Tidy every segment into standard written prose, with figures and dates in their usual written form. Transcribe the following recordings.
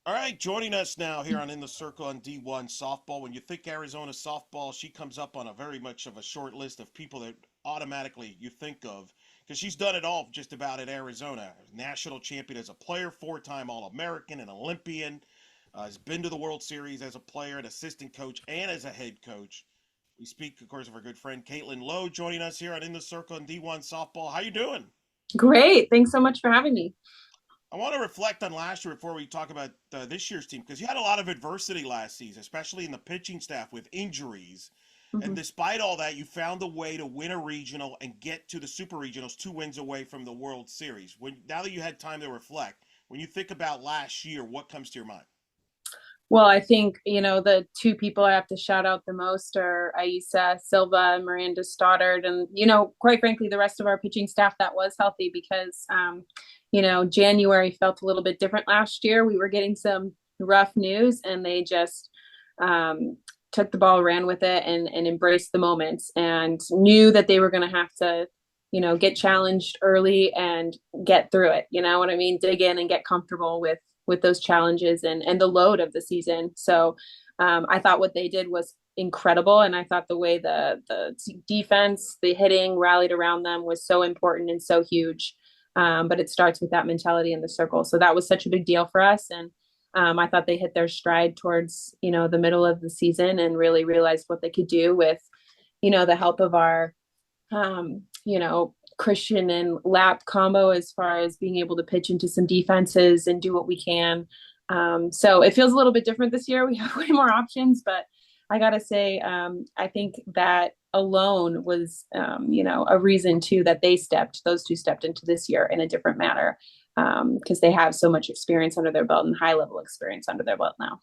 All right, joining us now here on In the Circle on D1 softball. When you think Arizona softball, she comes up on a very much of a short list of people that automatically you think of because she's done it all just about at Arizona. National champion as a player, four-time All-American, an Olympian, has been to the World Series as a player, an assistant coach, and as a head coach. We speak, of course, of our good friend Caitlin Lowe joining us here on In the Circle on D1 softball. How you doing? Great. Thanks so much for having me. I want to reflect on last year before we talk about this year's team because you had a lot of adversity last season, especially in the pitching staff with injuries. And Mhm. despite all that, you found a way to win a regional and get to the super regionals, two wins away from the World Series. Now that you had time to reflect, when you think about last year, what comes to your mind? Well, I think, the two people I have to shout out the most are Aisa Silva and Miranda Stoddard. And, quite frankly, the rest of our pitching staff that was healthy because, January felt a little bit different last year. We were getting some rough news and they just took the ball, ran with it, and embraced the moments and knew that they were going to have to, get challenged early and get through it. You know what I mean? Dig in and get comfortable with those challenges and the load of the season. So I thought what they did was incredible, and I thought the way the defense, the hitting rallied around them was so important and so huge. But it starts with that mentality in the circle. So that was such a big deal for us, and I thought they hit their stride towards the middle of the season and really realized what they could do with the help of our Christian and Lap combo as far as being able to pitch into some defenses and do what we can. So it feels a little bit different this year. We have way more options, but I gotta say, I think that alone was, a reason too that those two stepped into this year in a different manner because they have so much experience under their belt and high level experience under their belt now.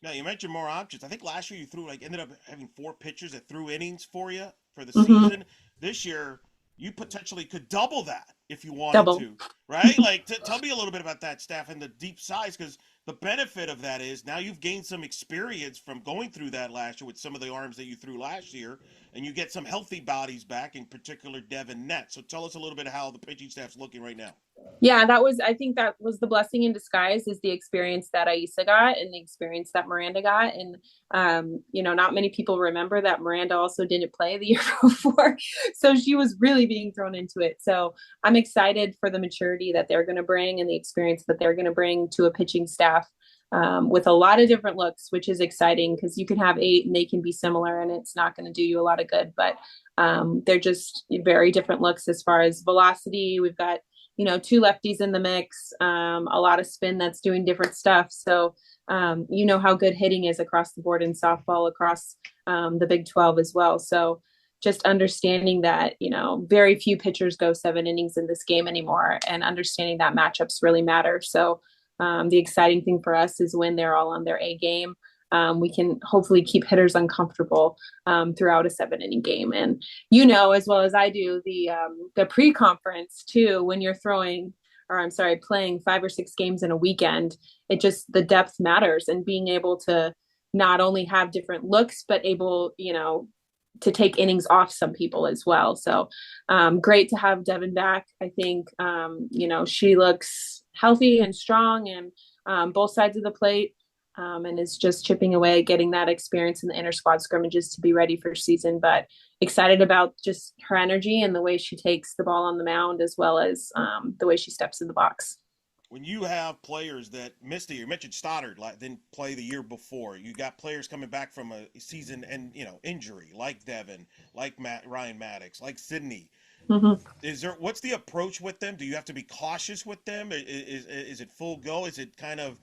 Now, you mentioned more options. I think last year you ended up having four pitchers that threw innings for you for the Mm-hmm. season. This year, you potentially could double that if you wanted Double. to, right? Like, tell me a little bit about that staff and the deep size, because the benefit of that is now you've gained some experience from going through that last year with some of the arms that you threw last year, and you get some healthy bodies back, in particular Devin Nett. So tell us a little bit of how the pitching staff's looking right now. Yeah, I think that was the blessing in disguise is the experience that Aisa got and the experience that Miranda got. And, not many people remember that Miranda also didn't play the year before. So she was really being thrown into it. So I'm excited for the maturity that they're going to bring and the experience that they're going to bring to a pitching staff with a lot of different looks, which is exciting because you can have eight and they can be similar and it's not going to do you a lot of good. But they're just very different looks as far as velocity. We've got two lefties in the mix, a lot of spin that's doing different stuff. So, how good hitting is across the board in softball, across the Big 12 as well. So, just understanding that, very few pitchers go 7 innings in this game anymore, and understanding that matchups really matter. So, the exciting thing for us is when they're all on their A game. We can hopefully keep hitters uncomfortable throughout a 7 inning game. And as well as I do, the pre-conference too, when you're playing 5 or 6 games in a weekend, it just the depth matters and being able to not only have different looks, but able, to take innings off some people as well. So great to have Devin back. I think, she looks healthy and strong and both sides of the plate and is just chipping away, getting that experience in the inter squad scrimmages to be ready for season. But excited about just her energy and the way she takes the ball on the mound, as well as the way she steps in the box. When you have players that missed the year, you mentioned Stoddard didn't play the year before. You got players coming back from a season and injury, like Devin, like Ryan Maddox, like Sydney. Mm-hmm. What's the approach with them? Do you have to be cautious with them? Is it full go? Is it kind of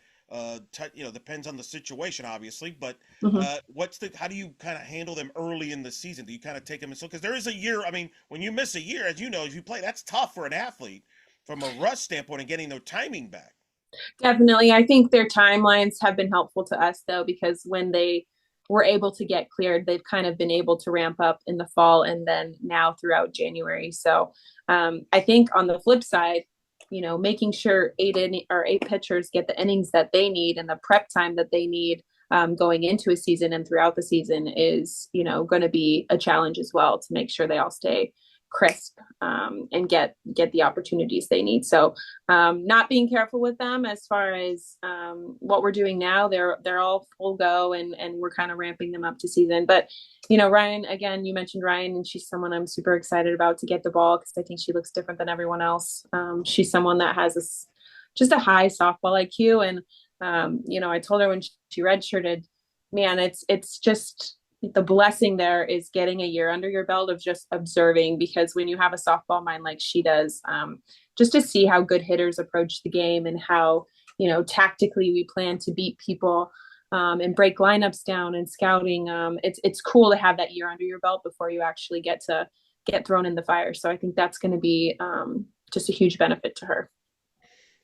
depends on the situation, obviously. But Mm-hmm. how do you kind of handle them early in the season? Do you kind of take them because there is a year? I mean, when you miss a year, as you know, as you play, that's tough for an athlete from a rust standpoint and getting their timing back. Definitely. I think their timelines have been helpful to us, though, because when they were able to get cleared, they've kind of been able to ramp up in the fall and then now throughout January. So I think on the flip side, making sure eight pitchers get the innings that they need and the prep time that they need going into a season and throughout the season is, going to be a challenge as well to make sure they all stay crisp, and get the opportunities they need. So not being careful with them as far as what we're doing now. They're all full go, and we're kind of ramping them up to season. But Ryan, again, you mentioned Ryan, and she's someone I'm super excited about to get the ball because I think she looks different than everyone else. She's someone that has just a high softball IQ, and I told her when she redshirted, man, it's just the blessing there is getting a year under your belt of just observing, because when you have a softball mind like she does, just to see how good hitters approach the game and how tactically we plan to beat people, and break lineups down and scouting. It's cool to have that year under your belt before you actually get thrown in the fire. So I think that's going to be just a huge benefit to her.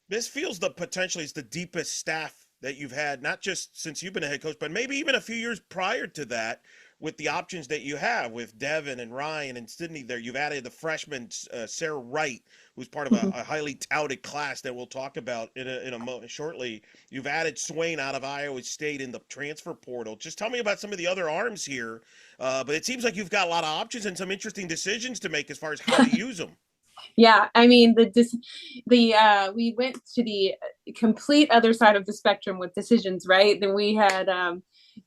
This feels the potentially is the deepest staff that you've had, not just since you've been a head coach, but maybe even a few years prior to that, with the options that you have with Devin and Ryan and Sydney there. You've added the freshman, Sarah Wright, who's part of a highly touted class that we'll talk about shortly. You've added Swain out of Iowa State in the transfer portal. Just tell me about some of the other arms here. But it seems like you've got a lot of options and some interesting decisions to make as far as how to use them. Yeah, I mean we went to the complete other side of the spectrum with decisions, right? Then we had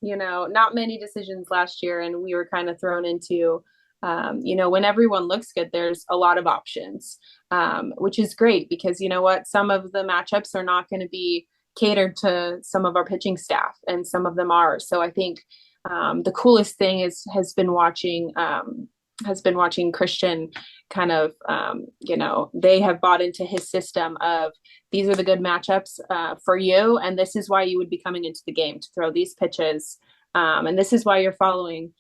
not many decisions last year, and we were kind of thrown into when everyone looks good, there's a lot of options, which is great because you know what, some of the matchups are not going to be catered to some of our pitching staff, and some of them are. So I think the coolest thing has been watching Christian kind of, they have bought into his system of these are the good matchups for you. And this is why you would be coming into the game to throw these pitches. And this is why you're following,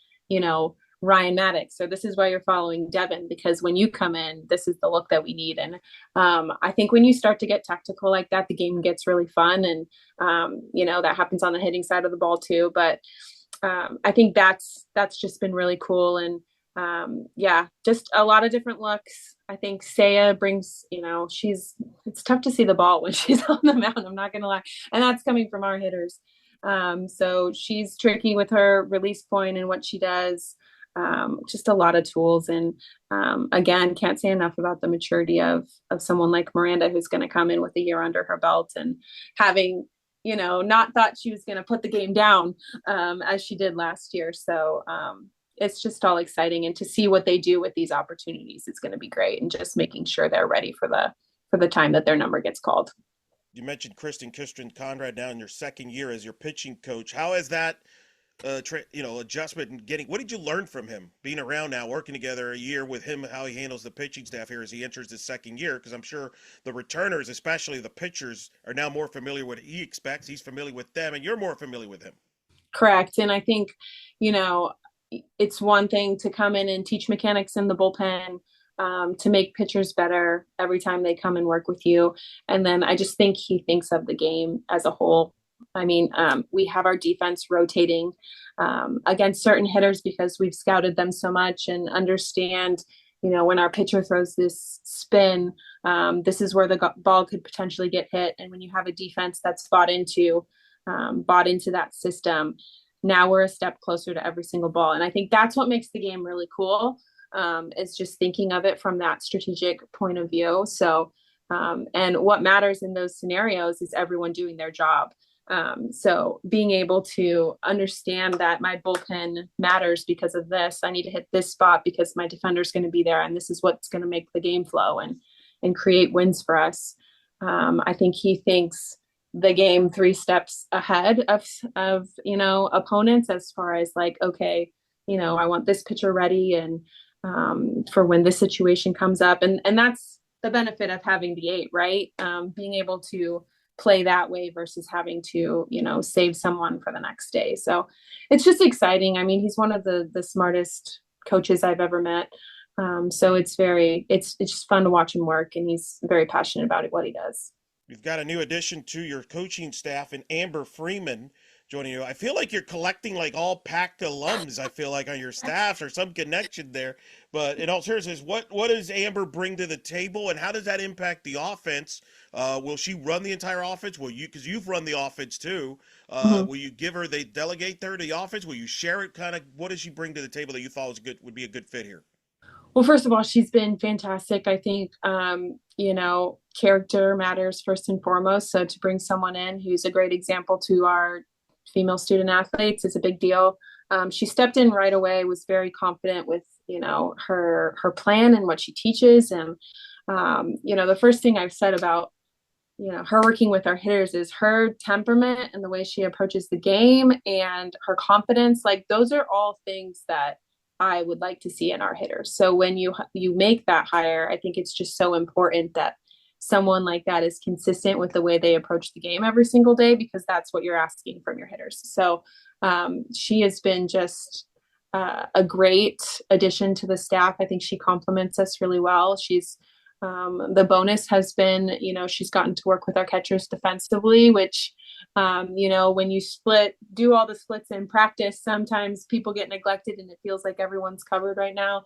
Ryan Maddox, or this is why you're following Devin, because when you come in, this is the look that we need. And I think when you start to get tactical like that, the game gets really fun. And, that happens on the hitting side of the ball too. But I think that's just been really cool. And, just a lot of different looks. I think Saya brings, it's tough to see the ball when she's on the mound. I'm not going to lie. And that's coming from our hitters. So she's tricky with her release point and what she does. Just a lot of tools. And, again, can't say enough about the maturity of someone like Miranda, who's going to come in with a year under her belt and having, not thought she was going to put the game down, as she did last year. So, it's just all exciting, and to see what they do with these opportunities, it's going to be great, and just making sure they're ready for the time that their number gets called. You mentioned Christian Conrad now in your second year as your pitching coach. How has that, adjustment and getting, what did you learn from him being around now, working together a year with him, how he handles the pitching staff here as he enters his second year? Because I'm sure the returners, especially the pitchers, are now more familiar with what he expects. He's familiar with them, and you're more familiar with him. Correct. And I think, it's one thing to come in and teach mechanics in the bullpen, to make pitchers better every time they come and work with you. And then I just think he thinks of the game as a whole. I mean, we have our defense rotating against certain hitters because we've scouted them so much and understand, when our pitcher throws this spin, this is where the ball could potentially get hit. And when you have a defense that's bought into that system, now we're a step closer to every single ball. And I think that's what makes the game really cool, is just thinking of it from that strategic point of view. So, and what matters in those scenarios is everyone doing their job. So being able to understand that my bullpen matters because of this, I need to hit this spot because my defender's going to be there, and this is what's going to make the game flow and create wins for us. I think he thinks the game 3 steps ahead of opponents, as far as like, okay, I want this pitcher ready, and for when this situation comes up, and that's the benefit of having the 8, right? Being able to play that way versus having to save someone for the next day. So it's just exciting. I mean, he's one of the smartest coaches I've ever met. So it's just fun to watch him work, and he's very passionate about what he does. You've got a new addition to your coaching staff in Amber Freeman joining you. I feel like you're collecting like all PAC alums, I feel like, on your staff, or some connection there. But in all seriousness, what does Amber bring to the table, and how does that impact the offense? Will she run the entire offense? Will you, because you've run the offense too, will you give her, they delegate her the offense? Will you share it? Kind of, what does she bring to the table that you thought would be a good fit here? Well, first of all, she's been fantastic. I think, character matters first and foremost. So to bring someone in who's a great example to our female student athletes is a big deal. She stepped in right away, was very confident with, her plan and what she teaches. And, the first thing I've said about, her working with our hitters is her temperament and the way she approaches the game and her confidence. Like those are all things that I would like to see in our hitters. So when you make that hire, I think it's just so important that someone like that is consistent with the way they approach the game every single day, because that's what you're asking from your hitters. So she has been just a great addition to the staff. I think she complements us really well. The bonus has been, she's gotten to work with our catchers defensively, which, when you do all the splits in practice, sometimes people get neglected and it feels like everyone's covered right now.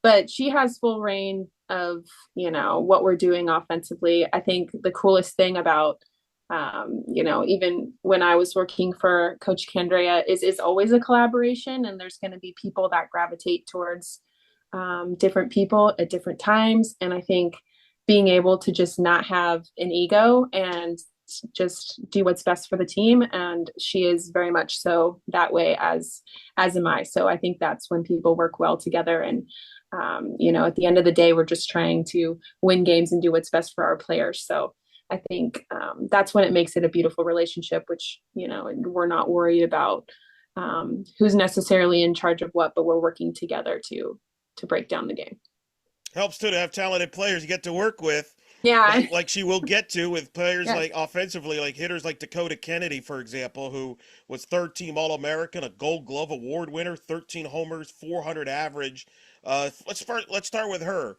But she has full reign of, what we're doing offensively. I think the coolest thing about, even when I was working for Coach Candrea is always a collaboration, and there's going to be people that gravitate towards different people at different times. And I think being able to just not have an ego and just do what's best for the team. And she is very much so that way, as am I. So I think that's when people work well together. And, at the end of the day, we're just trying to win games and do what's best for our players. So I think that's when it makes it a beautiful relationship, which, we're not worried about who's necessarily in charge of what, but we're working together to break down the game. Helps too to have talented players you get to work with, Yeah. like she will get to with players Yes. like offensively, like hitters like Dakota Kennedy, for example, who was third team All American, a Gold Glove Award winner, 13 homers, 400 average. Let's start with her.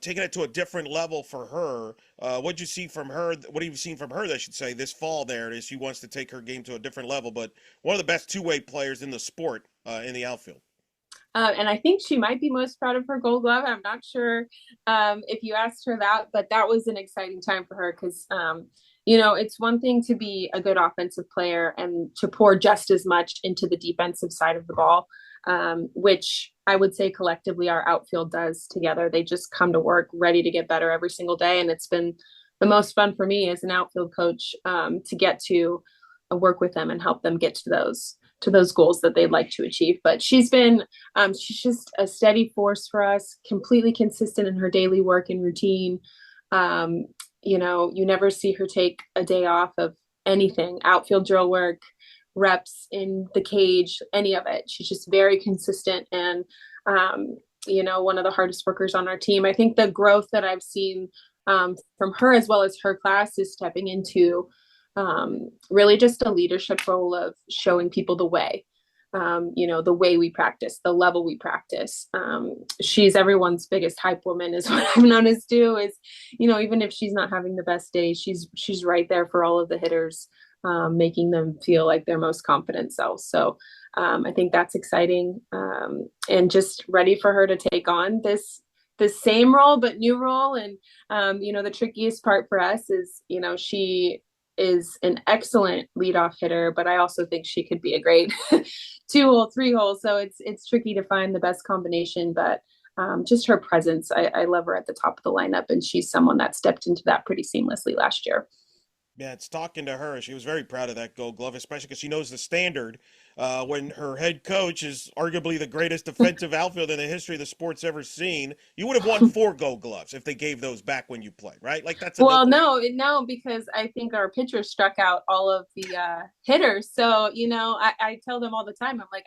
Taking it to a different level for her. What'd you see from her? What have you seen from her, I should say, this fall there as she wants to take her game to a different level, but one of the best two-way players in the sport in the outfield. And I think she might be most proud of her Gold Glove. I'm not sure if you asked her that, but that was an exciting time for her because, it's one thing to be a good offensive player and to pour just as much into the defensive side of the ball, which I would say collectively our outfield does together. They just come to work ready to get better every single day. And it's been the most fun for me as an outfield coach to get to work with them and help them get to those goals that they'd like to achieve. But she's just a steady force for us, completely consistent in her daily work and routine. You never see her take a day off of anything, outfield drill work, reps in the cage, any of it. She's just very consistent and, one of the hardest workers on our team. I think the growth that I've seen from her as well as her class is stepping into really just a leadership role of showing people the way, the way we practice, the level we practice. She's everyone's biggest hype woman is what I've noticed too is, even if she's not having the best day, she's right there for all of the hitters, making them feel like their most confident selves. So I think that's exciting and just ready for her to take on the same role, but new role. And, the trickiest part for us is, she is an excellent leadoff hitter, but I also think she could be a great 2-hole, 3-hole. So it's tricky to find the best combination, but just her presence, I love her at the top of the lineup, and she's someone that stepped into that pretty seamlessly last year. Yeah, it's talking to her. She was very proud of that Gold Glove, especially because she knows the standard. When her head coach is arguably the greatest defensive outfielder in the history of the sport's ever seen, you would have won 4 Gold Gloves if they gave those back when you played, right? Like that's a no. Well, no, because I think our pitcher struck out all of the hitters. So, I tell them all the time, I'm like,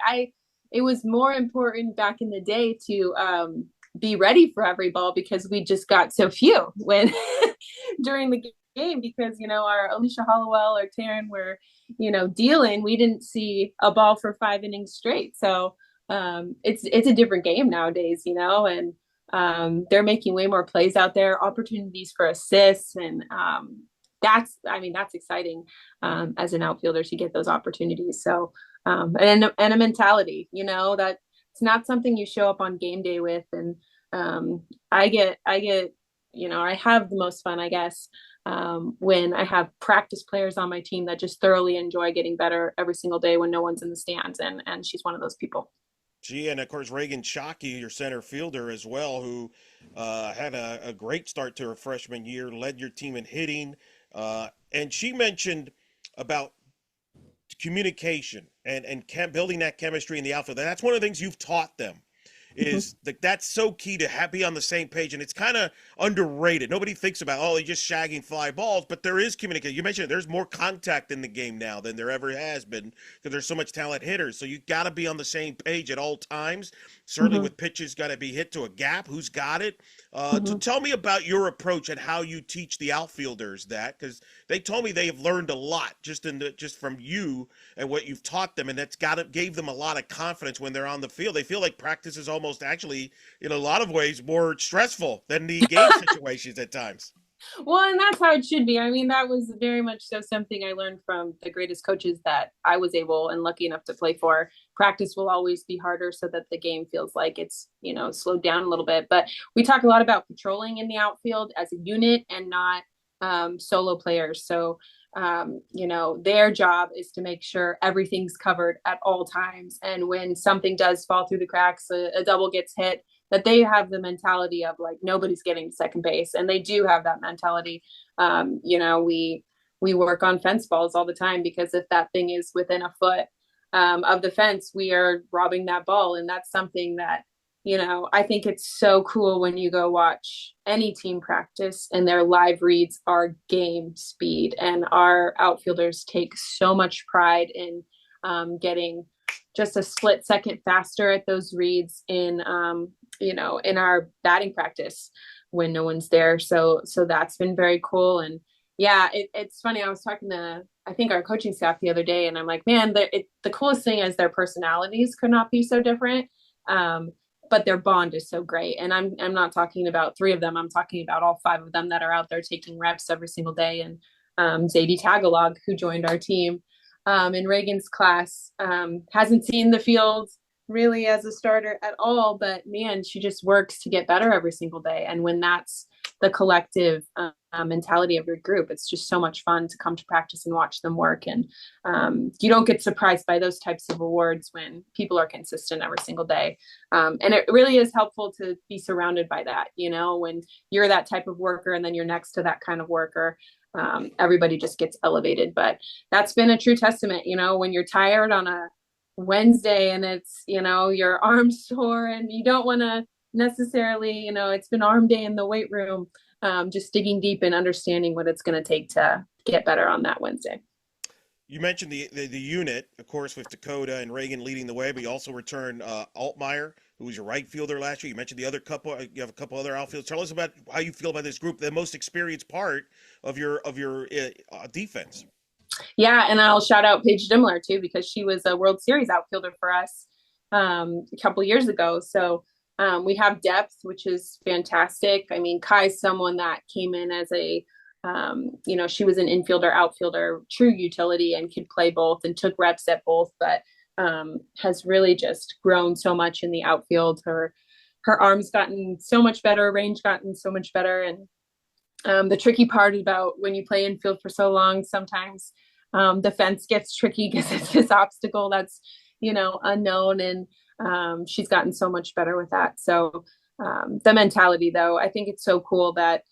it was more important back in the day to be ready for every ball because we just got so few when during the game because, our Alicia Hollowell or Taryn were, dealing, we didn't see a ball for 5 innings straight. So it's a different game nowadays, and they're making way more plays out there, opportunities for assists. And that's exciting as an outfielder to get those opportunities. So, and a mentality, that it's not something you show up on game day with. And I have the most fun, I guess, when I have practice players on my team that just thoroughly enjoy getting better every single day when no one's in the stands. And she's one of those people. And of course Reagan Shockey, your center fielder as well, who had a great start to her freshman year, led your team in hitting. And she mentioned about communication and building that chemistry in the outfield. That's one of the things you've taught them Mhm. is that that's so key to be on the same page, and it's kind of underrated. Nobody thinks about, oh, they're just shagging fly balls, but there is communication. You mentioned it, there's more contact in the game now than there ever has been because there's so much talent hitters. So you got to be on the same page at all times. Certainly Mhm. with pitches got to be hit to a gap. Who's got it? To Mhm. tell me about your approach and how you teach the outfielders that, because they told me they have learned a lot just from you and what you've taught them, and that's gave them a lot of confidence when they're on the field. They feel like practice is almost actually, in a lot of ways, more stressful than the game situations at times. Well, and that's how it should be. I mean, that was very much so something I learned from the greatest coaches that I was able and lucky enough to play for. Practice will always be harder so that the game feels like it's, slowed down a little bit. But we talk a lot about patrolling in the outfield as a unit and not solo players. So, their job is to make sure everything's covered at all times. And when something does fall through the cracks, a double gets hit, that they have the mentality of like nobody's getting to second base, and they do have that mentality. We work on fence balls all the time because if that thing is within a foot of the fence, we are robbing that ball, and that's something that I think it's so cool when you go watch any team practice and their live reads are game speed, and our outfielders take so much pride in getting just a split second faster at those reads in our batting practice when no one's there. So that's been very cool. And yeah, it's funny. I was talking to I think our coaching staff the other day, and I'm like, man, the coolest thing is their personalities could not be so different. Um, but their bond is so great. And I'm not talking about three of them. I'm talking about all five of them that are out there taking reps every single day. And Zadie Tagalog, who joined our team in Reagan's class, hasn't seen the field really as a starter at all, but man, she just works to get better every single day. And when that's the collective mentality of your group, it's just so much fun to come to practice and watch them work. And you don't get surprised by those types of awards when people are consistent every single day. And it really is helpful to be surrounded by that, when you're that type of worker and then you're next to that kind of worker. Everybody just gets elevated. But that's been a true testament, when you're tired on a Wednesday and it's, your arm's sore and you don't want to necessarily, it's been arm day in the weight room, just digging deep and understanding what it's going to take to get better on that Wednesday. You mentioned the unit, of course, with Dakota and Reagan leading the way, but you also returned Altmeyer, who was your right fielder last year. You mentioned the other couple. You have a couple other outfielders. Tell us about how you feel about this group, the most experienced part of your defense. Yeah, and I'll shout out Paige Dimmler too because she was a World Series outfielder for us a couple years ago. So we have depth, which is fantastic. I mean, Kai's someone that came in as she was an infielder, outfielder, true utility, and could play both and took reps at both, but has really just grown so much in the outfield. Her arms gotten so much better, range gotten so much better, and the tricky part about when you play infield for so long, sometimes the fence gets tricky because it's this obstacle that's, unknown. And she's gotten so much better with that. So the mentality, though, I think it's so cool that,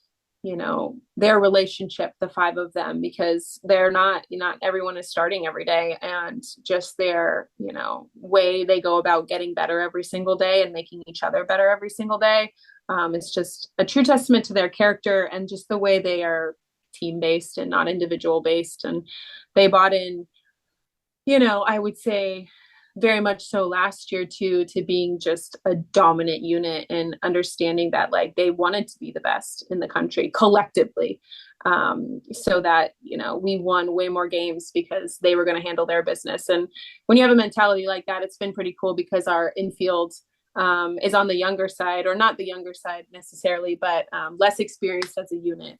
their relationship, the five of them, because they're not everyone is starting every day, and just their, way they go about getting better every single day and making each other better every single day. It's just a true testament to their character and just the way they are team based and not individual based. And they bought in, I would say very much so last year too, to being just a dominant unit and understanding that like they wanted to be the best in the country collectively. So that, we won way more games because they were going to handle their business. And when you have a mentality like that, it's been pretty cool because our infield is on the younger side, or not the younger side necessarily, but less experienced as a unit.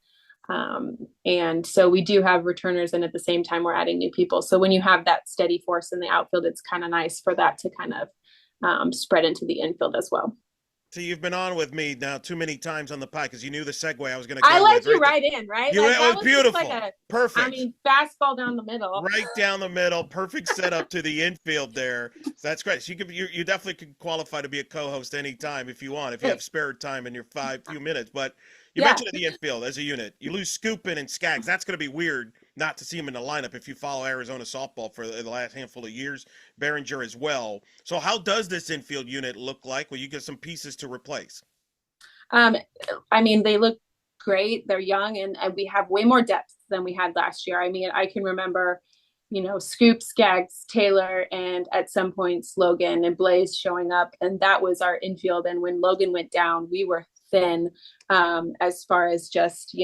And so we do have returners, and at the same time, we're adding new people. So when you have that steady force in the outfield, it's kind of nice for that to kind of spread into the infield as well. See, you've been on with me now too many times on the pod because you knew the segue I was going to I go let with you right there. right in, right? You Like It that was was just like beautiful, a, I perfect, mean, fastball down the middle. right down the middle, perfect setup to the infield there. So that's great. So you definitely could qualify to be a co-host anytime if you want, if you have spare time in your few minutes. But you Yeah. mentioned the infield as a unit. You lose Scoopin and Skaggs. That's going to be weird not to see them in the lineup if you follow Arizona softball for the last handful of years. Behringer as well. So how does this infield unit look like? Well, you get some pieces to replace. Um, I mean, they look great. They're young, and we have way more depth than we had last year. I mean, I can remember, Scoop, Skaggs, Taylor, and at some points Logan and Blaze showing up, and that was our infield. And when Logan went down, we were thin, as far as just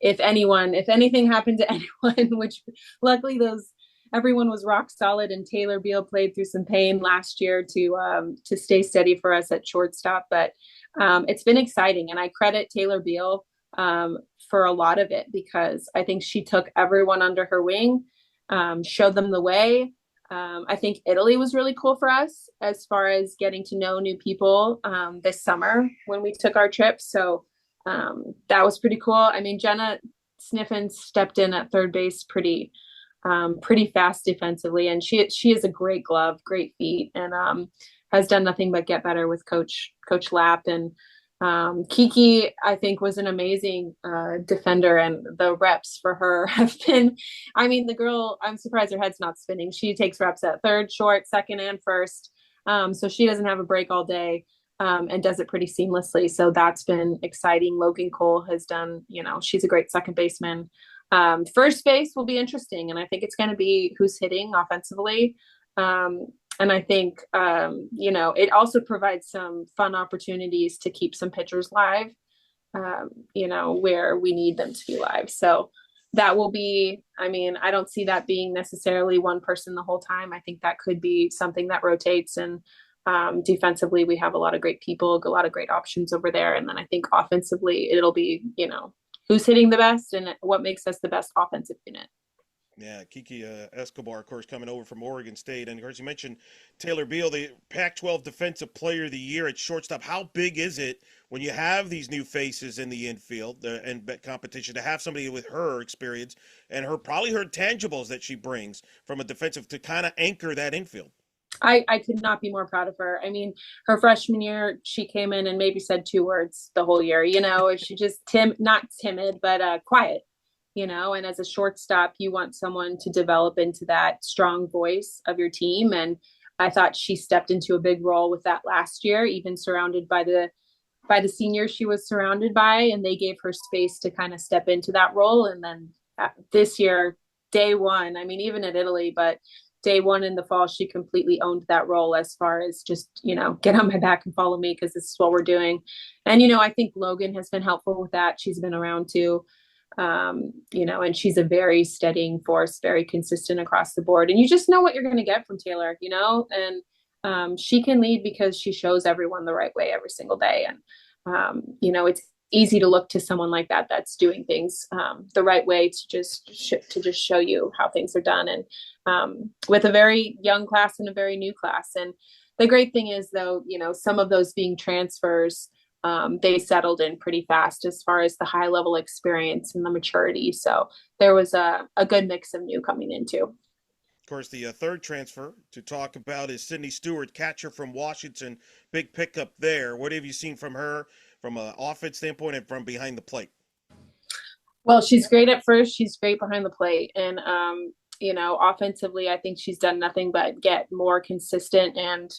if anything happened to anyone, which luckily those everyone was rock solid, and Taylor Beal played through some pain last year to stay steady for us at shortstop, but it's been exciting, and I credit Taylor Beal for a lot of it because I think she took everyone under her wing, showed them the way. I think Italy was really cool for us as far as getting to know new people this summer when we took our trip. So that was pretty cool. I mean, Jenna Sniffen stepped in at third base pretty fast defensively, and she is a great glove, great feet, and has done nothing but get better with Coach Lapp. And Kiki, I think, was an amazing defender, and the reps for her have been. I mean, the girl, I'm surprised her head's not spinning. She takes reps at third, short, second, and first, so she doesn't have a break all day. And does it pretty seamlessly. So that's been exciting. Logan Cole has done, she's a great second baseman. First base will be interesting, and I think it's going to be who's hitting offensively. And I think, it also provides some fun opportunities to keep some pitchers live, where we need them to be live. So that will be, I mean, I don't see that being necessarily one person the whole time. I think that could be something that rotates. And defensively, we have a lot of great people, a lot of great options over there. And then I think offensively, it'll be, who's hitting the best and what makes us the best offensive unit. Yeah, Kiki Escobar, of course, coming over from Oregon State. And of course, you mentioned Taylor Beal, the Pac 12 Defensive Player of the Year at shortstop. How big is it when you have these new faces in the infield and competition to have somebody with her experience and probably her tangibles that she brings from a defensive to kind of anchor that infield? I could not be more proud of her. I mean, her freshman year, she came in and maybe said two words the whole year. She just not timid, but quiet. And as a shortstop, you want someone to develop into that strong voice of your team. And I thought she stepped into a big role with that last year, even surrounded by the seniors she was surrounded by, and they gave her space to kind of step into that role. And then this year, day one, I mean, even at Italy, but day one in the fall, she completely owned that role as far as just, get on my back and follow me because this is what we're doing. And, I think Logan has been helpful with that. She's been around too. And she's a very steadying force, very consistent across the board. And you just know what you're going to get from Taylor, and she can lead because she shows everyone the right way every single day. And, it's easy to look to someone like that that's doing things the right way to just show you how things are done. And with a very young class and a very new class. And the great thing is, though, some of those being transfers, they settled in pretty fast as far as the high level experience and the maturity. So there was a good mix of new coming into. Of course, the third transfer to talk about is Sydney Stewart, catcher from Washington. Big pickup there. What have you seen from her from an offense standpoint and from behind the plate? Well, she's great at first. She's great behind the plate. And, offensively, I think she's done nothing but get more consistent and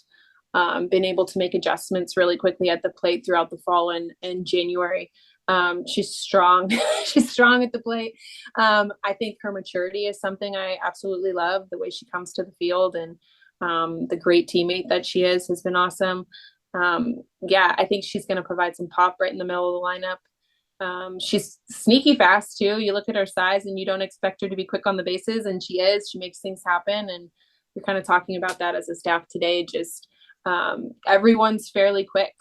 been able to make adjustments really quickly at the plate throughout the fall and January. She's strong. She's strong at the plate. I think her maturity is something I absolutely love. The way she comes to the field and the great teammate that she has been awesome. I think she's going to provide some pop right in the middle of the lineup. She's sneaky fast too. You look at her size and you don't expect her to be quick on the bases, and she is. She makes things happen, and we're kind of talking about that as a staff today. Just everyone's fairly quick.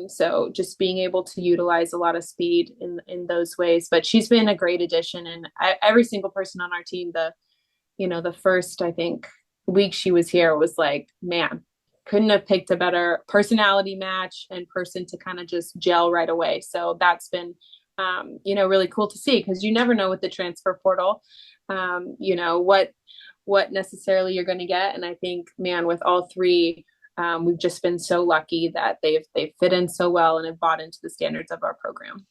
So just being able to utilize a lot of speed in those ways. But she's been a great addition, and every single person on our team, the first, I think, week she was here was like, man, couldn't have picked a better personality match and person to kind of just gel right away. So that's been, really cool to see, because you never know with the transfer portal, what necessarily you're going to get. And I think, man, with all three, we've just been so lucky that they've fit in so well and have bought into the standards of our program.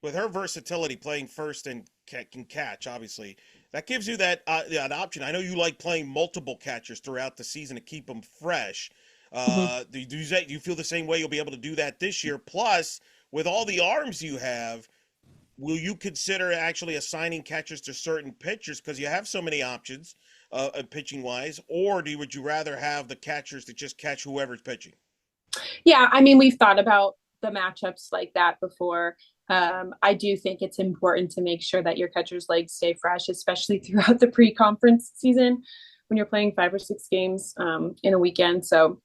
With her versatility, playing first and can catch, obviously, that gives you that option. I know you like playing multiple catchers throughout the season to keep them fresh. Mm-hmm. Do you feel the same way you'll be able to do that this year? Plus, with all the arms you have, will you consider actually assigning catchers to certain pitchers because you have so many options pitching wise, or would you rather have the catchers to just catch whoever's pitching? Yeah, I mean, we've thought about the matchups like that before. I do think it's important to make sure that your catcher's legs stay fresh, especially throughout the pre-conference season when you're playing 5 or 6 games in a weekend. So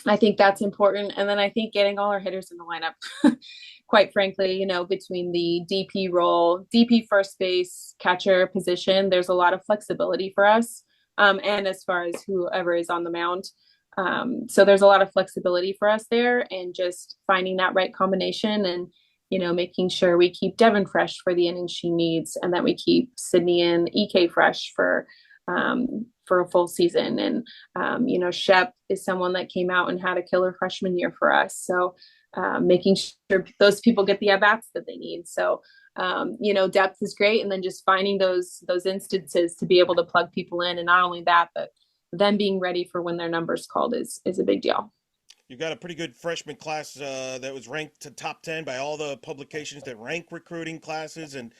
I think that's important. And then I think getting all our hitters in the lineup, quite frankly, between the DP role, DP first base, catcher position, there's a lot of flexibility for us. And as far as whoever is on the mound. So there's a lot of flexibility for us there, and just finding that right combination, and, making sure we keep Devin fresh for the innings she needs, and that we keep Sydney and EK fresh for a full season. And, Shep is someone that came out and had a killer freshman year for us. So making sure those people get the at-bats that they need. So, depth is great. And then just finding those instances to be able to plug people in. And not only that, but them being ready for when their number's called is a big deal. You've got a pretty good freshman class that was ranked to top 10 by all the publications that rank recruiting classes. And,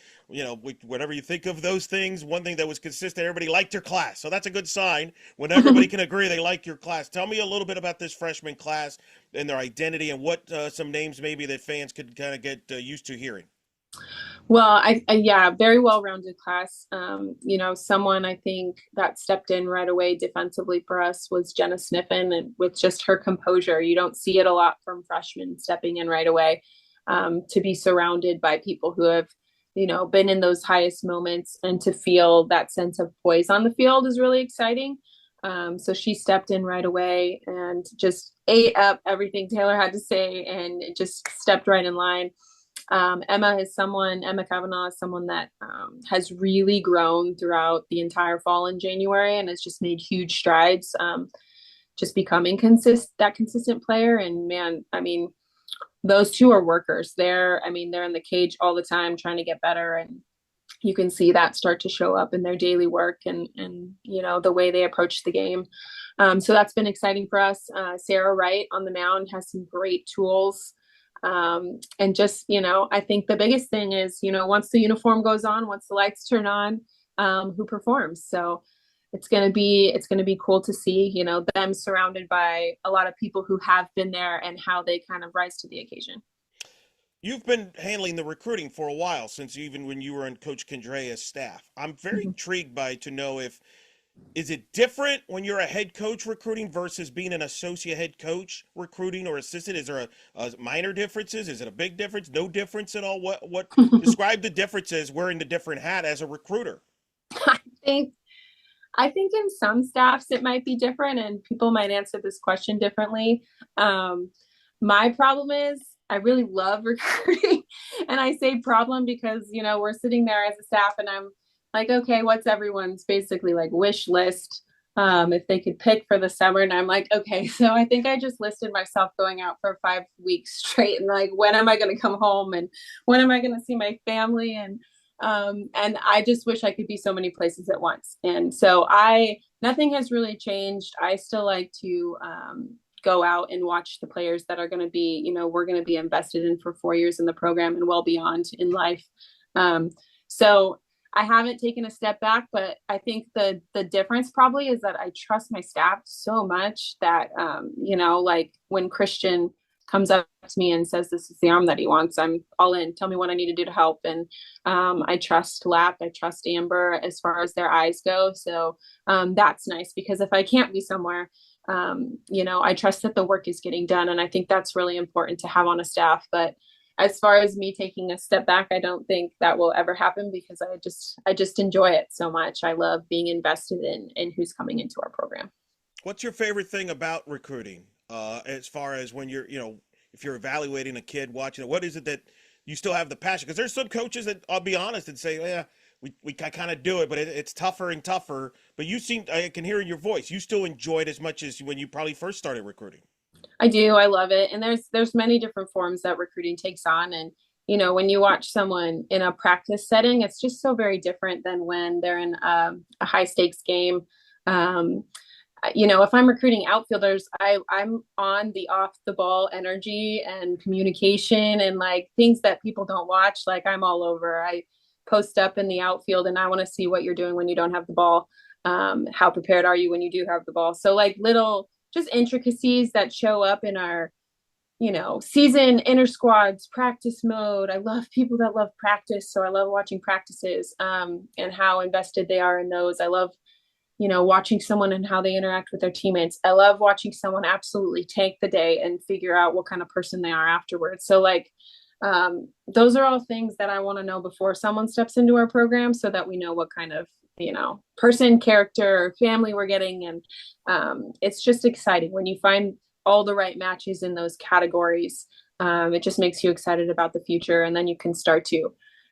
whatever you think of those things, one thing that was consistent, everybody liked your class. So that's a good sign when everybody can agree they like your class. Tell me a little bit about this freshman class and their identity, and what some names maybe that fans could kind of get used to hearing. Well, yeah, very well-rounded class. Someone I think that stepped in right away defensively for us was Jenna Sniffen, and with just her composure, you don't see it a lot from freshmen stepping in right away. To be surrounded by people who have, been in those highest moments, and to feel that sense of poise on the field is really exciting. So she stepped in right away and just ate up everything Taylor had to say, and just stepped right in line. Emma Kavanaugh is someone that has really grown throughout the entire fall in January, and has just made huge strides, just becoming that consistent player. And man, I mean, those two are workers. They're in the cage all the time trying to get better, and you can see that start to show up in their daily work, and the way they approach the game. So that's been exciting for us. Sarah Wright on the mound has some great tools. And just, I think the biggest thing is, once the uniform goes on, once the lights turn on, who performs. So it's going to be cool to see, them surrounded by a lot of people who have been there, and how they kind of rise to the occasion. You've been handling the recruiting for a while, since even when you were on Coach Kendrea's staff. I'm very intrigued to know is it different when you're a head coach recruiting versus being an associate head coach recruiting or assistant? Is there a minor differences? Is it a big difference? No difference at all? What describe the differences wearing the different hat as a recruiter? I think in some staffs it might be different, and people might answer this question differently. My problem is I really love recruiting, and I say problem because, we're sitting there as a staff, and I'm like, okay, what's everyone's basically like wish list, if they could pick for the summer? And I'm like, okay, so I think I just listed myself going out for 5 weeks straight, and like, when am I going to come home, and when am I going to see my family? And I just wish I could be so many places at once. And so nothing has really changed. I still like to go out and watch the players that are going to be, we're going to be invested in for 4 years in the program and well beyond in life. So I haven't taken a step back, but I think the difference probably is that I trust my staff so much that, like when Christian comes up to me and says this is the arm that he wants, I'm all in. Tell me what I need to do to help. And I trust Lap, I trust Amber as far as their eyes go. So that's nice, because if I can't be somewhere, I trust that the work is getting done. And I think that's really important to have on a staff. But as far as me taking a step back, I don't think that will ever happen, because I just enjoy it so much. I love being invested in who's coming into our program. What's your favorite thing about recruiting? as far as when you're, if you're evaluating a kid watching it, what is it that you still have the passion? Because there's some coaches that, I'll be honest and say, yeah, we kind of do it, but it's tougher and tougher. But you seem, I can hear in your voice, you still enjoy it as much as when you probably first started recruiting. I do. I love it. And there's many different forms that recruiting takes on. And when you watch someone in a practice setting, it's just so very different than when they're in a high stakes game. Um, if I'm recruiting outfielders, I'm on the off the ball energy and communication and like things that people don't watch. Like I'm all over. I post up in the outfield and I want to see what you're doing when you don't have the ball. How prepared are you when you do have the ball? So like little just intricacies that show up in our season inter squads practice mode. I love people that love practice, so I love watching practices and how invested they are in those. I love watching someone and how they interact with their teammates. I love watching someone absolutely tank the day and figure out what kind of person they are afterwards. So like those are all things that I want to know before someone steps into our program so that we know what kind of person, character, family we're getting. And it's just exciting when you find all the right matches in those categories. It just makes you excited about the future, and then you can start to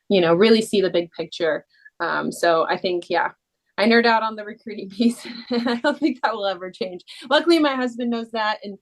really see the big picture. So I think, yeah, I nerd out on the recruiting piece. I don't think that will ever change. Luckily, my husband knows that, and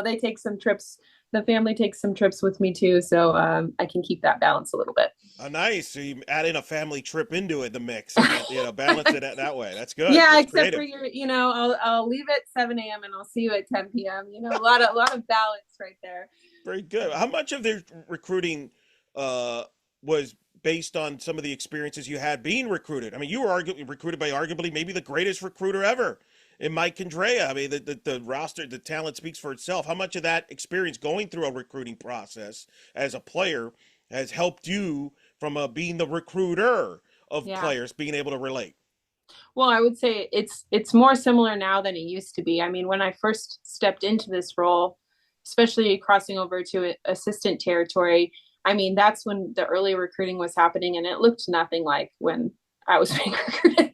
they take some trips. The family takes some trips with me too, so I can keep that balance a little bit. Oh, nice. So you add in a family trip into it, the mix, and balance it that way. That's good. Yeah, That's except for creative. I'll leave at 7 a.m. and I'll see you at 10 p.m. A lot of balance right there. Very good. How much of their recruiting was based on some of the experiences you had being recruited? I mean, you were recruited by arguably maybe the greatest recruiter ever in Mike Condrea. I mean, the roster, the talent speaks for itself. How much of that experience going through a recruiting process as a player has helped you from being the recruiter of Yeah. players, being able to relate? Well, I would say it's more similar now than it used to be. I mean, when I first stepped into this role, especially crossing over to assistant territory, I mean, that's when the early recruiting was happening, and it looked nothing like when I was being recruited.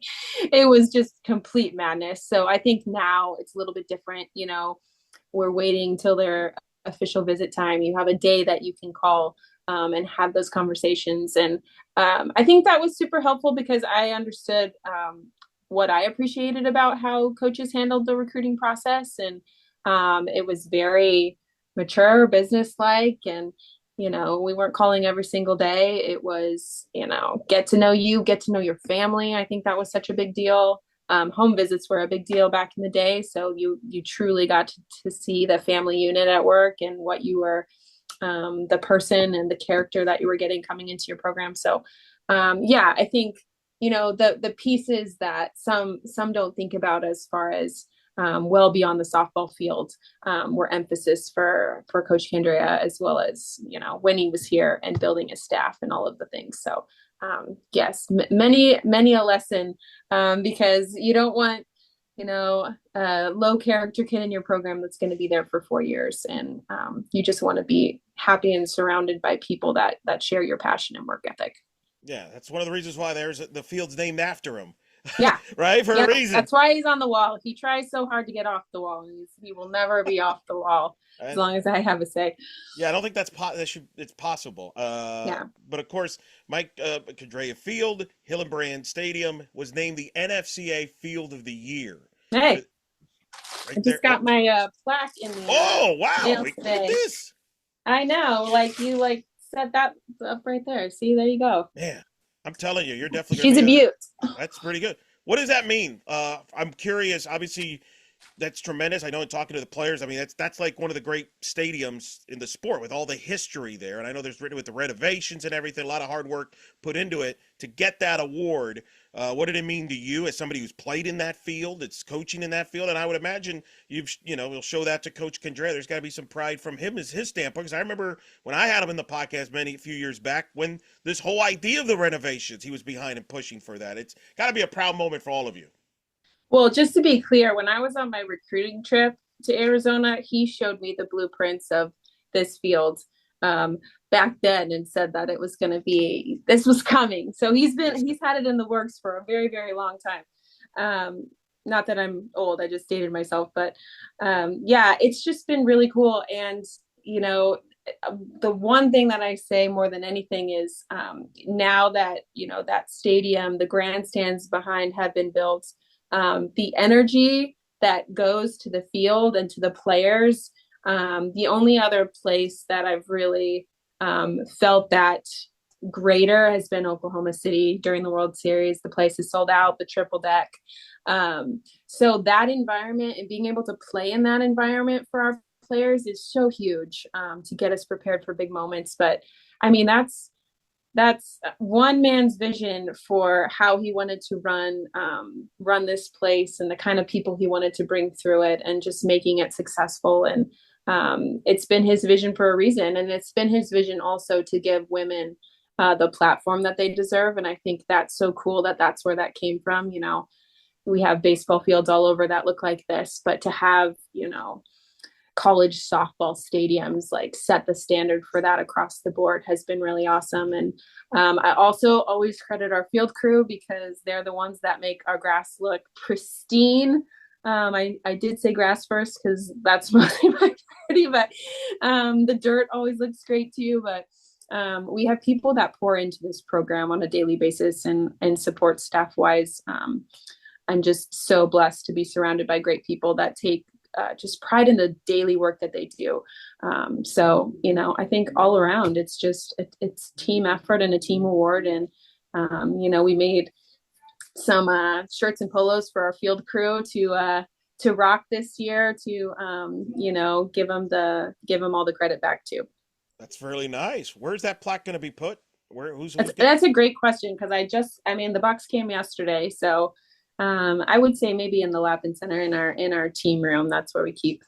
It was just complete madness. So I think now it's a little bit different. We're waiting till their official visit time. You have a day that you can call and have those conversations. And I think that was super helpful because I understood what I appreciated about how coaches handled the recruiting process. And it was very mature, business-like. And, we weren't calling every single day. It was, get to know you, get to know your family. I think that was such a big deal. Home visits were a big deal back in the day. So you truly got to see the family unit at work and what you were, the person and the character that you were getting coming into your program. So yeah, I think, the pieces that some don't think about as far as well beyond the softball field were emphasis for Coach Candrea, as well as, when he was here and building his staff and all of the things. So yes, many a lesson because you don't want, a low character kid in your program that's going to be there for 4 years. And you just want to be happy and surrounded by people that share your passion and work ethic. Yeah, that's one of the reasons why the field's named after him. Yeah. Right? For Yeah. a reason. That's why he's on the wall. He tries so hard to get off the wall. He will never be off the wall as And long as I have a say. yeah, I don't think it's possible. Yeah. But of course, Mike Condrea Field, Hillenbrand Stadium was named the NFCA Field of the Year. Hey, I Right there. just got my plaque in the Oh, wow. mail Look at today. this. I know, like you set that up right there. See, there you go. Man, I'm telling you, you're definitely She's a going to be beaut. that's pretty good. What does that mean? I'm curious. Obviously, that's tremendous. I know in talking to the players, I mean that's like one of the great stadiums in the sport with all the history there. And I know there's written with the renovations and everything, a lot of hard work put into it to get that award. What did it mean to you as somebody who's played in that field, that's coaching in that field? And I would imagine you'll show that to Coach Condrea. There's got to be some pride from him as his standpoint. Because I remember when I had him in the podcast a few years back, when this whole idea of the renovations, he was behind and pushing for that. It's got to be a proud moment for all of you. Well, just to be clear, when I was on my recruiting trip to Arizona, he showed me the blueprints of this field back then and said that it was going to be, this was coming. So he's had it in the works for a very, very long time. not that I'm old, I just dated myself, but yeah, it's just been really cool. And, you know, the one thing that I say more than anything is now that, you know, that stadium, the grandstands behind have been built, the energy that goes to the field and to the players. The only other place that I've really felt that greater has been Oklahoma City during the World Series. The place is sold out, the triple deck. So that environment and being able to play in that environment for our players is so huge to get us prepared for big moments. But I mean, that's one man's vision for how he wanted to run this place and the kind of people he wanted to bring through it and just making it successful. And it's been his vision for a reason, and it's been his vision also to give women the platform that they deserve. And I think that's so cool that that's where that came from. You know, we have baseball fields all over that look like this, but to have, you know, college softball stadiums like set the standard for that across the board has been really awesome. And I also always credit our field crew because they're the ones that make our grass look pristine. I did say grass first because that's mostly my priority, but the dirt always looks great too. But we have people that pour into this program on a daily basis and support staff wise. I'm just so blessed to be surrounded by great people that take just pride in the daily work that they do. So, you know, I think all around it's just, it's team effort and a team award. And, you know, we made some shirts and polos for our field crew to rock this year to, you know, give them all the credit back to. That's really nice. Where's that plaque going to be put? Who's That's a great question. Cause I mean, the box came yesterday. So, I would say maybe in the Lapin Center in our team room. That's where we keep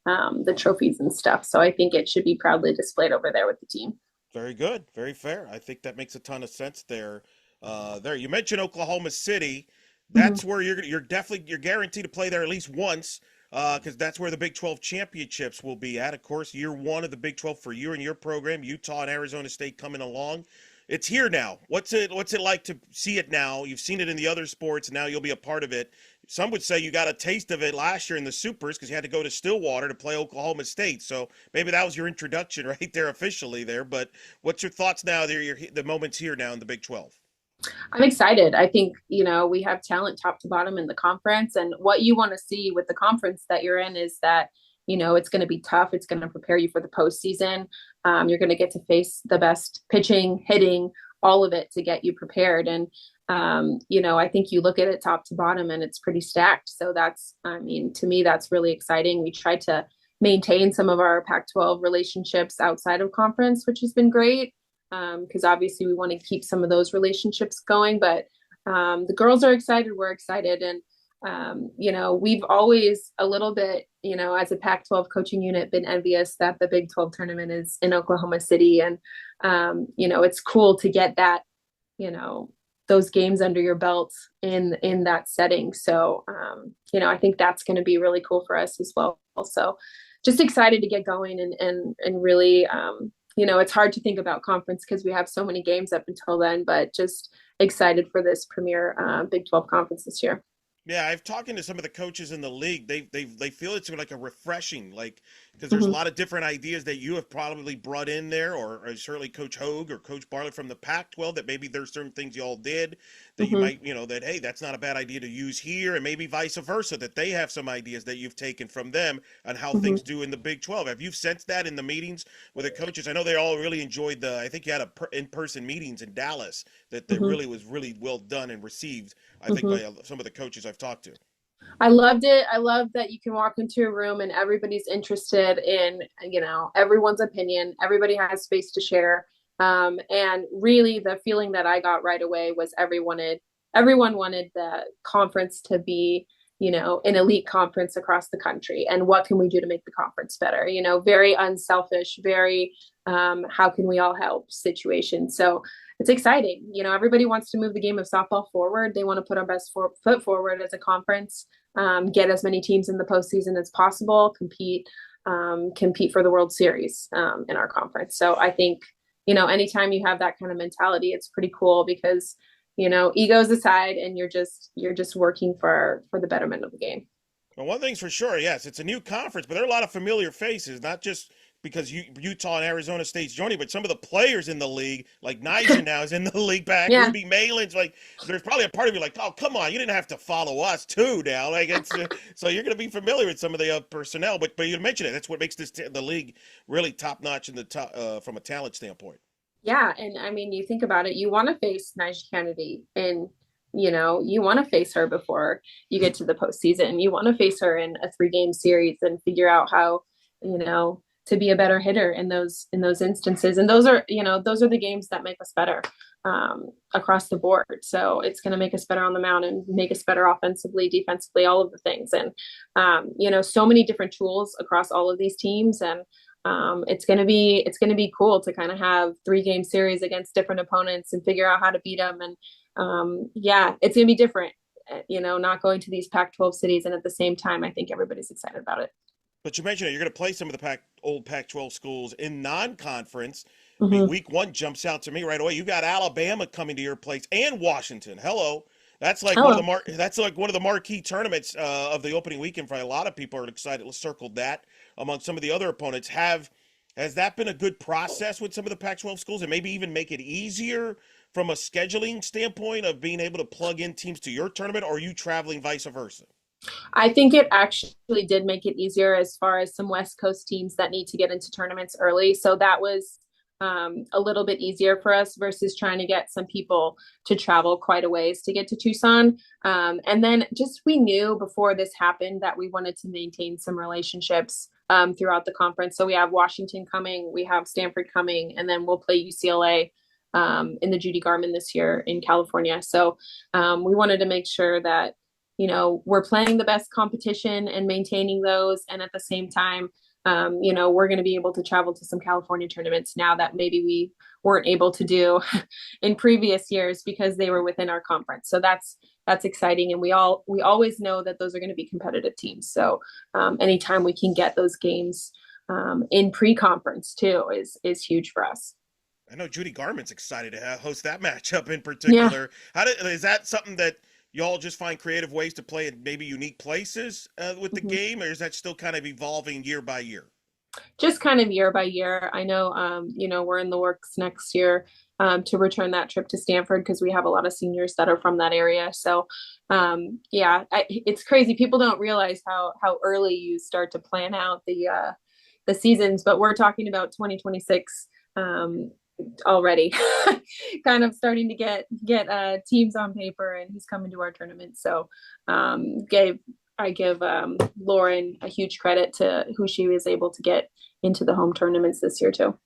the trophies and stuff. So I think it should be proudly displayed over there with the team. Very good, very fair. I think that makes a ton of sense there. There, you mentioned Oklahoma City. Mm-hmm. That's where you're definitely you're guaranteed to play there at least once, because that's where the Big 12 championships will be at. Of course, year one of the Big 12 for you and your program, Utah and Arizona State coming along. It's here now. What's it like to see it now? You've seen it in the other sports, and now you'll be a part of it. Some would say you got a taste of it last year in the Supers because you had to go to Stillwater to play Oklahoma State. So maybe that was your introduction right there officially there. But what's your thoughts now? The moment's here now in the Big 12. I'm excited. I think, you know, we have talent top to bottom in the conference. And what you want to see with the conference that you're in is that, you know, it's going to be tough. It's going to prepare you for the postseason. You're going to get to face the best pitching, hitting, all of it to get you prepared. And, you know, I think you look at it top to bottom and it's pretty stacked. So that's, I mean, to me, that's really exciting. We tried to maintain some of our Pac-12 relationships outside of conference, which has been great. Because obviously we want to keep some of those relationships going, but the girls are excited. We're excited. And, you know, we've always a little bit, you know, as a Pac-12 coaching unit, been envious that the Big 12 tournament is in Oklahoma City. And, you know, it's cool to get that, you know, those games under your belt in that setting. So, you know, I think that's going to be really cool for us as well. So just excited to get going and really, you know, it's hard to think about conference because we have so many games up until then, but just excited for this premier Big 12 conference this year. Yeah, I've talking to some of the coaches in the league. They feel it's like a refreshing, like because there's a Mm-hmm. lot of different ideas that you have probably brought in there, or certainly Coach Hogue or Coach Barlett from the Pac-12 that maybe there's certain things y'all did that you Mm-hmm. might, you know, that hey, that's not a bad idea to use here, and maybe vice versa that they have some ideas that you've taken from them on how Mm-hmm. things do in the Big 12. Have you sensed that in the meetings with the coaches? I know they all really enjoyed the. I think you had in-person meetings in Dallas that Mm-hmm. really was really well done and received. I think Mm-hmm. by some of the coaches I've talked to. I loved it. I love that you can walk into a room and everybody's interested in, you know, everyone's opinion. Everybody has space to share. And really the feeling that I got right away was everyone wanted the conference to be, you know, an elite conference across the country. And what can we do to make the conference better? You know, very unselfish, very, how can we all help situation. So it's exciting. You know, everybody wants to move the game of softball forward. They want to put our best foot forward as a conference, get as many teams in the postseason as possible, compete for the World Series in our conference. So I think, you know, anytime you have that kind of mentality, it's pretty cool because, egos aside, and you're just working for the betterment of the game. Well, one thing's for sure, yes, it's a new conference, but there are a lot of familiar faces, not just because Utah and Arizona State's joining, but some of the players in the league, like Nija now is in the league back, Yeah. Ruby Malin's like, there's probably a part of you like, oh, come on, you didn't have to follow us too now. Like it's so you're going to be familiar with some of the personnel, but you mentioned it. That's what makes the league really top notch in the top from a talent standpoint. Yeah, and I mean, you think about it, you want to face Nige Kennedy, and you want to face her before you get to the postseason. You want to face her in a 3-game series and figure out how, to be a better hitter in those instances. And those are the games that make us better across the board. So it's going to make us better on the mound and make us better offensively, defensively, all of the things. And so many different tools across all of these teams. And it's gonna be cool to kind of have 3-game series against different opponents and figure out how to beat them. And yeah, it's gonna be different. Not going to these Pac-12 cities, and at the same time, I think everybody's excited about it. But you mentioned it, you're going to play some of the old Pac-12 schools in non-conference. I mean, Mm-hmm. week one jumps out to me right away. You got Alabama coming to your place and Washington. Hello, that's like Oh, that's like one of the marquee tournaments of the opening weekend for a lot of people are excited. Let's circle that among some of the other opponents. Has that been a good process with some of the Pac-12 schools, and maybe even make it easier from a scheduling standpoint of being able to plug in teams to your tournament, or are you traveling vice versa? I think it actually did make it easier as far as some West Coast teams that need to get into tournaments early. So that was a little bit easier for us versus trying to get some people to travel quite a ways to get to Tucson. And then just we knew before this happened that we wanted to maintain some relationships throughout the conference. So we have Washington coming, we have Stanford coming, and then we'll play UCLA in the Judy Garman this year in California. So we wanted to make sure that we're playing the best competition and maintaining those. And at the same time, we're going to be able to travel to some California tournaments now that maybe we weren't able to do in previous years because they were within our conference. So that's exciting. And we always know that those are going to be competitive teams. So anytime we can get those games in pre-conference too is huge for us. I know Judy Garman's excited to host that matchup in Yeah. particular. Is that something that y'all just find creative ways to play in maybe unique places with the Mm-hmm. game, or is that still kind of evolving year by year? Just kind of year by year. I know, we're in the works next year to return that trip to Stanford because we have a lot of seniors that are from that area. So, yeah, it's crazy. People don't realize how early you start to plan out the seasons, but we're talking about 2026 already, kind of starting to get teams on paper, and he's coming to our tournament. So, I give Lauren a huge credit to who she was able to get into the home tournaments this year too.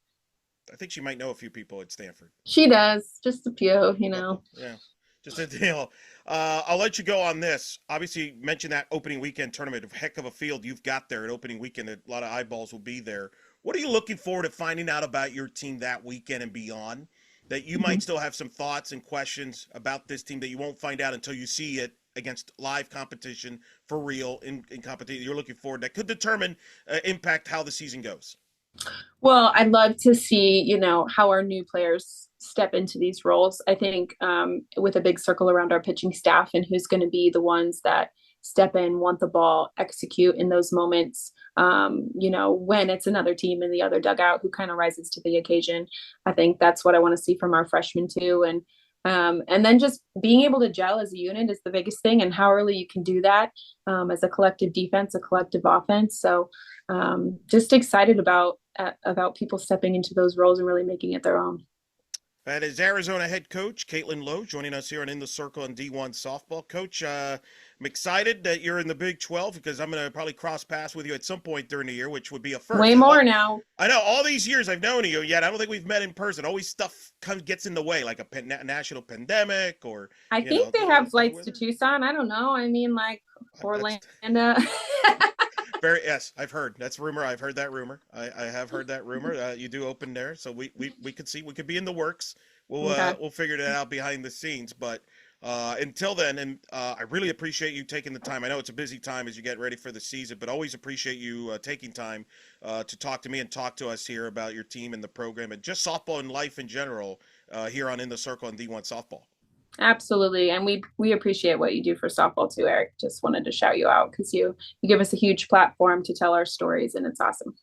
I think she might know a few people at Stanford. She does, just a few, A couple, yeah. Just a deal. I'll let you go on this. Obviously, you mentioned that opening weekend tournament. A heck of a field you've got there at opening weekend. A lot of eyeballs will be there. What are you looking forward to finding out about your team that weekend and beyond? That you might still have some thoughts and questions about this team that you won't find out until you see it against live competition for real in competition. You're looking forward that could determine impact how the season goes. Well, I'd love to see, how our new players step into these roles. I think with a big circle around our pitching staff and who's going to be the ones that step in, want the ball, execute in those moments. When it's another team in the other dugout who kind of rises to the occasion. I think that's what I want to see from our freshmen too. And then just being able to gel as a unit is the biggest thing, and how early you can do that as a collective defense, a collective offense. So just excited about people stepping into those roles and really making it their own. That is Arizona head coach Caitlin Lowe joining us here on In the Circle on D1 Softball. Coach, I'm excited that you're in the Big 12 because I'm going to probably cross paths with you at some point during the year, which would be a first. Way more now. I know all these years I've known you, yet I don't think we've met in person. Always stuff gets in the way, like a national pandemic or, I think they have flights to Tucson. I don't know. I mean, like That's Orlando. very, yes, I've heard. That's rumor. I've heard that rumor. I have heard that rumor. You do open there, so we could see, we could be in the works. Okay. We'll figure that out behind the scenes. But until then, and I really appreciate you taking the time. I know it's a busy time as you get ready for the season, but always appreciate you taking time to talk to me and talk to us here about your team and the program and just softball and life in general here on In the Circle and D1 Softball. Absolutely. And we appreciate what you do for softball too, Eric. Just wanted to shout you out because you give us a huge platform to tell our stories and it's awesome.